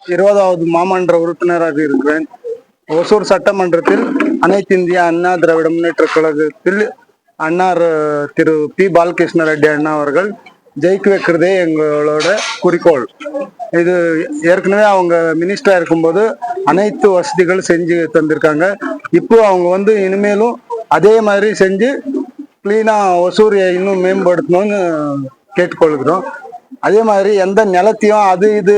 இருபதாவது மாமன்ற உறுப்பினராக இருக்கிறேன். ஒசூர் சட்டமன்றத்தில் அனைத்து இந்திய அண்ணா திராவிட முன்னேற்ற கழகத்தில் அன்னார் திரு பி பாலகிருஷ்ண ரெட்டி அண்ணா அவர்கள் ஜெயிக்க வைக்கிறதே எங்களோட குறிக்கோள். இது ஏற்கனவே அவங்க மினிஸ்டரா இருக்கும்போது அனைத்து வசதிகள் செஞ்சு தந்திருக்காங்க. இப்போ அவங்க இனிமேலும் அதே மாதிரி செஞ்சு கிளீனா ஒசூரியை இன்னும் மேம்படுத்தணும்னு கேட்டுக்கொள்கிறோம். அதே மாதிரி எந்த நிலத்தையும் அது இது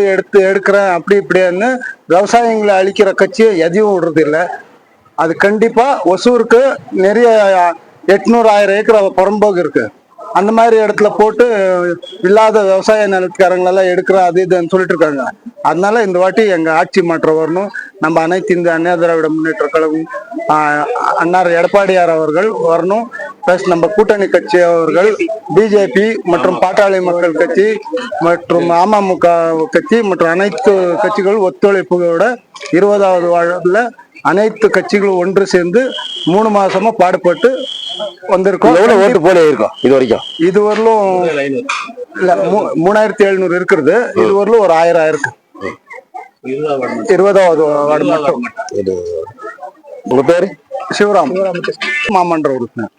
எடுக்கிறேன் அப்படி இப்படின்னு விவசாயிகளை அழிக்கிற கட்சி எதையும் விடுறது இல்லை. அது கண்டிப்பா ஒசூருக்கு நிறைய 800-1000 ஏக்கர் புறம்போக்கு இருக்கு. அந்த மாதிரி இடத்துல போட்டு இல்லாத விவசாய நிலத்துக்காரங்களெல்லாம் எடுக்கிற அது இதுன்னு சொல்லிட்டு இருக்காங்க. அதனால இந்த வாட்டி எங்க ஆட்சி மாற்றம் வரணும். நம்ம அனைத்து இந்திய அண்ணா திராவிட முன்னேற்ற கழகம் அன்னார் எடப்பாடியார் அவர்கள் வரணும். பிளஸ் நம்ம கூட்டணி கட்சி அவர்கள் பிஜேபி மற்றும் பாட்டாளி மக்கள் கட்சி மற்றும் அமமுக கட்சி மற்றும் அனைத்து கட்சிகள் ஒத்துழைப்போட 20வது வார்டுல அனைத்து கட்சிகளும் ஒன்று சேர்ந்து 3 மாசமா பாடுபட்டு வந்திருக்கோம். எவ்வளவு ஓட்டு போல இருக்கும் இது வரலும் இல்ல 3700 இருக்கிறது. இது வரலும் ஒரு 1000 இருக்கு. 20வது வார்டு மட்டும். உங்க பேரு? சிவராம், மாமன்ற உறுப்பினர்.